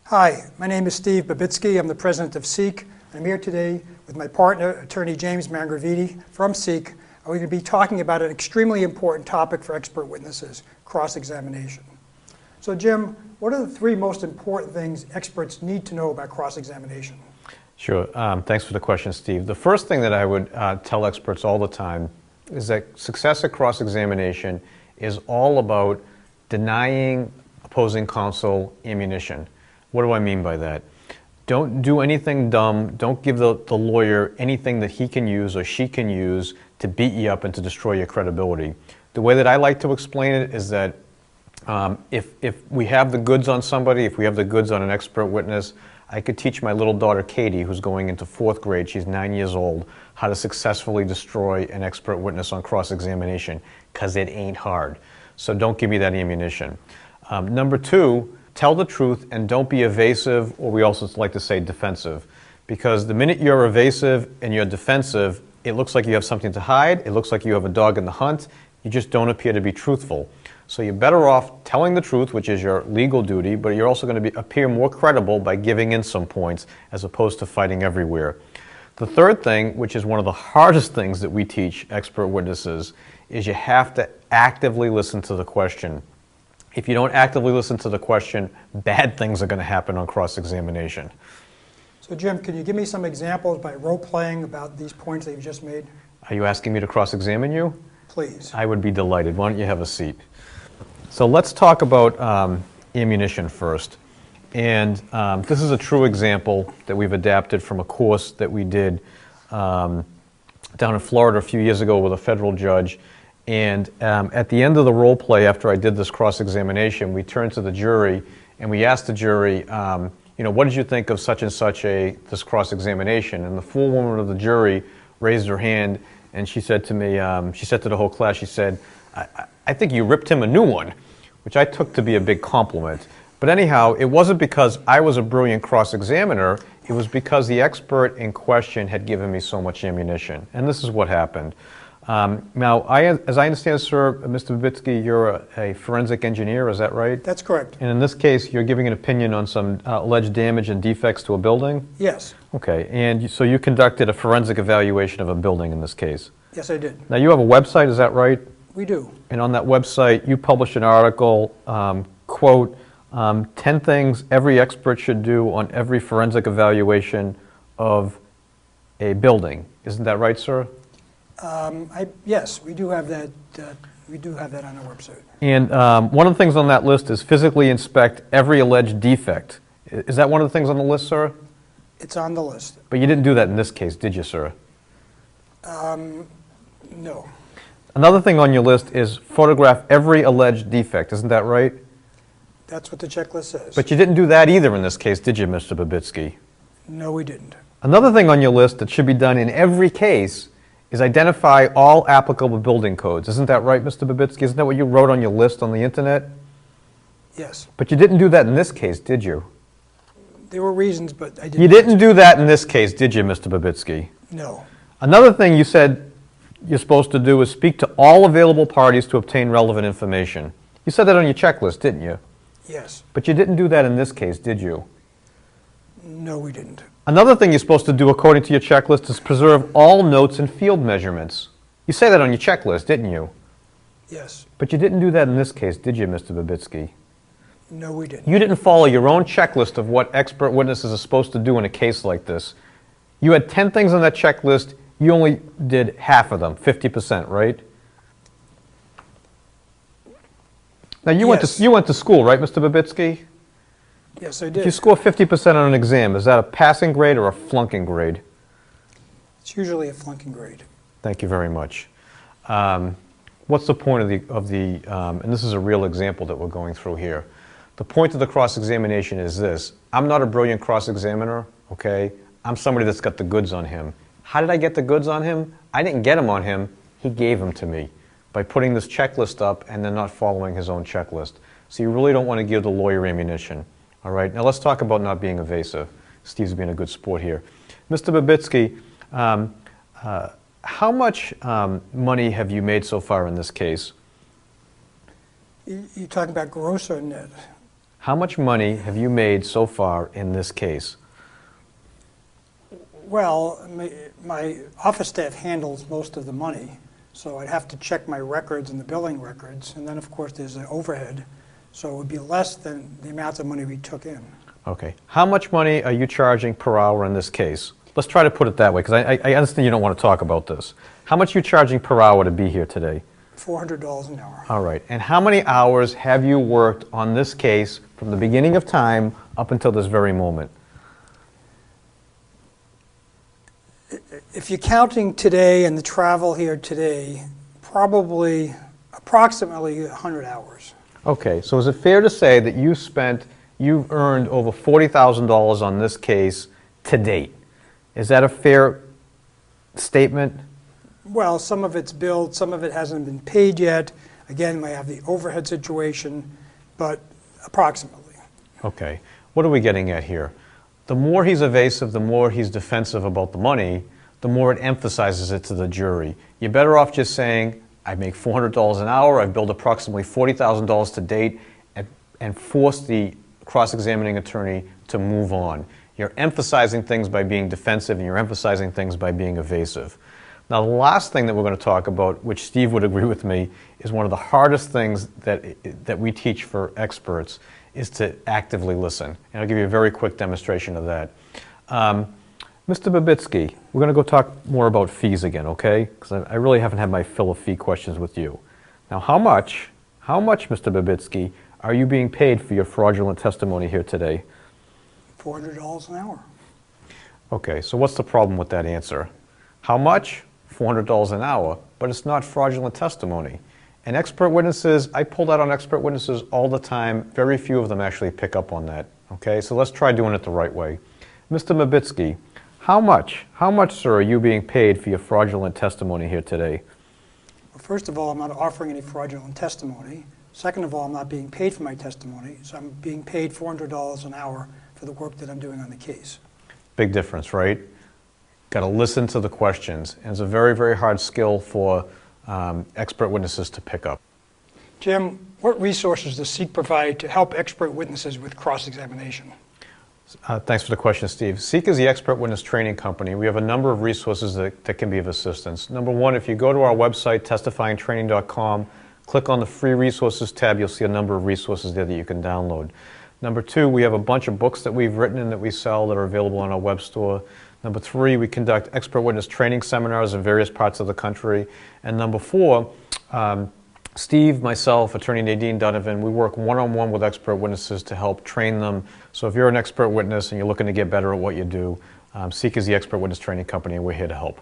Hi, my name is Steve Babitsky. I'm the president of SEAK. I'm here today with my partner, attorney James Mangraviti from SEAK. We're going to be talking about an extremely important topic for expert witnesses, cross-examination. So Jim, what are the three most important things experts need to know about cross-examination? Sure. Thanks for the question, Steve. The first thing that I would tell experts all the time is that success at cross-examination is all about denying opposing counsel ammunition. What do I mean by that? Don't do anything dumb. Don't give the lawyer anything that he can use or she can use to beat you up and to destroy your credibility. The way that I like to explain it is that if we have the goods on somebody, if we have the goods on an expert witness, I could teach my little daughter Katie, who's going into 4th grade, she's 9 years old, how to successfully destroy an expert witness on cross-examination, because it ain't hard. So don't give me that ammunition. Number two, tell the truth and don't be evasive, or we also like to say defensive. Because the minute you're evasive and you're defensive, it looks like you have something to hide, it looks like you have a dog in the hunt, you just don't appear to be truthful. So you're better off telling the truth, which is your legal duty, but you're also going to appear more credible by giving in some points as opposed to fighting everywhere. The third thing, which is one of the hardest things that we teach expert witnesses, is you have to actively listen to the question. If you don't actively listen to the question, bad things are going to happen on cross-examination. So Jim, can you give me some examples by role-playing about these points that you've just made? Are you asking me to cross-examine you? Please. I would be delighted. Why don't you have a seat? So let's talk about ammunition first. And this is a true example that we've adapted from a course that we did down in Florida a few years ago with a federal judge. And at the end of the role play, after I did this cross-examination, we turned to the jury and we asked the jury, what did you think of such and such this cross-examination? And the full woman of the jury raised her hand and she said to me, she said to the whole class, she said, I think you ripped him a new one, which I took to be a big compliment. But anyhow, it wasn't because I was a brilliant cross-examiner, it was because the expert in question had given me so much ammunition. And this is what happened. Now, as I understand, sir, Mr. Babitsky, you're a forensic engineer, is that right? That's correct. And in this case, you're giving an opinion on some alleged damage and defects to a building? Yes. Okay, and so you conducted a forensic evaluation of a building in this case? Yes, I did. Now, you have a website, is that right? We do. And on that website, you published an article, quote, 10 things every expert should do on every forensic evaluation of a building. Isn't that right, sir? Yes, we do have that. We do have that on our website. And one of the things on that list is physically inspect every alleged defect. Is that one of the things on the list, sir? It's on the list. But you didn't do that in this case, did you, sir? No. Another thing on your list is photograph every alleged defect. Isn't that right? That's what the checklist says. But you didn't do that either in this case, did you, Mr. Babitsky? No, we didn't. Another thing on your list that should be done in every case is identify all applicable building codes. Isn't that right, Mr. Babitsky? Isn't that what you wrote on your list on the internet? Yes. But you didn't do that in this case, did you? There were reasons, but I didn't. You didn't do that in this case, did you, Mr. Babitsky? No. Another thing you said you're supposed to do is speak to all available parties to obtain relevant information. You said that on your checklist, didn't you? Yes. But you didn't do that in this case, did you? No, we didn't. Another thing you're supposed to do according to your checklist is preserve all notes and field measurements. You say that on your checklist, didn't you? Yes. But you didn't do that in this case, did you, Mr. Babitsky? No, we didn't. You didn't follow your own checklist of what expert witnesses are supposed to do in a case like this. You had 10 things on that checklist. You only did half of them, 50%, right? Now, you went to school, right, Mr. Babitsky? Yes, I did. If you score 50% on an exam, is that a passing grade or a flunking grade? It's usually a flunking grade. Thank you very much. What's the point of the and this is a real example that we're going through here. The point of the cross-examination is this. I'm not a brilliant cross-examiner, okay? I'm somebody that's got the goods on him. How did I get the goods on him? I didn't get them on him. He gave them to me by putting this checklist up and then not following his own checklist. So you really don't want to give the lawyer ammunition. All right, now let's talk about not being evasive. Steve's being a good sport here. Mr. Babitsky, how much money have you made so far in this case? You're talking about gross or net? How much money have you made so far in this case? Well, my office staff handles most of the money, so I'd have to check my records and the billing records, and then of course there's the overhead, so it would be less than the amount of money we took in. Okay. How much money are you charging per hour in this case? Let's try to put it that way, because I understand you don't want to talk about this. How much are you charging per hour to be here today? $400 an hour. All right. And how many hours have you worked on this case from the beginning of time up until this very moment? If you're counting today and the travel here today, probably approximately 100 hours. Okay. So is it fair to say that you've earned over $40,000 on this case to date? Is that a fair statement? Well, some of it's billed, some of it hasn't been paid yet. Again, we have the overhead situation, but approximately. Okay. What are we getting at here? The more he's evasive, the more he's defensive about the money, the more it emphasizes it to the jury. You're better off just saying, I make $400 an hour, I've billed approximately $40,000 to date, and force the cross-examining attorney to move on. You're emphasizing things by being defensive, and you're emphasizing things by being evasive. Now, the last thing that we're going to talk about, which Steve would agree with me, is one of the hardest things that we teach for experts, is to actively listen. And I'll give you a very quick demonstration of that. Mr. Babitsky, we're going to go talk more about fees again, okay? Because I really haven't had my fill of fee questions with you. Now, how much, Mr. Babitsky, are you being paid for your fraudulent testimony here today? $400 an hour. Okay, so what's the problem with that answer? How much? $400 an hour, but it's not fraudulent testimony. And expert witnesses, I pull that on expert witnesses all the time. Very few of them actually pick up on that. Okay, so let's try doing it the right way. Mr. Babitsky, how much, sir, are you being paid for your fraudulent testimony here today? Well, first of all, I'm not offering any fraudulent testimony. Second of all, I'm not being paid for my testimony, so I'm being paid $400 an hour for the work that I'm doing on the case. Big difference, right? Got to listen to the questions, and it's a very, very hard skill for expert witnesses to pick up. Jim, what resources does SEAK provide to help expert witnesses with cross-examination? Thanks for the question, Steve. SEAK is the expert witness training company. We have a number of resources that can be of assistance. Number one, if you go to our website, testifyingtraining.com, click on the free resources tab, you'll see a number of resources there that you can download. Number two, we have a bunch of books that we've written and that we sell that are available on our web store. Number three, we conduct expert witness training seminars in various parts of the country. And number four, Steve, myself, Attorney Nadine Donovan, we work one-on-one with expert witnesses to help train them. So if you're an expert witness and you're looking to get better at what you do, SEAK is the expert witness training company, and we're here to help.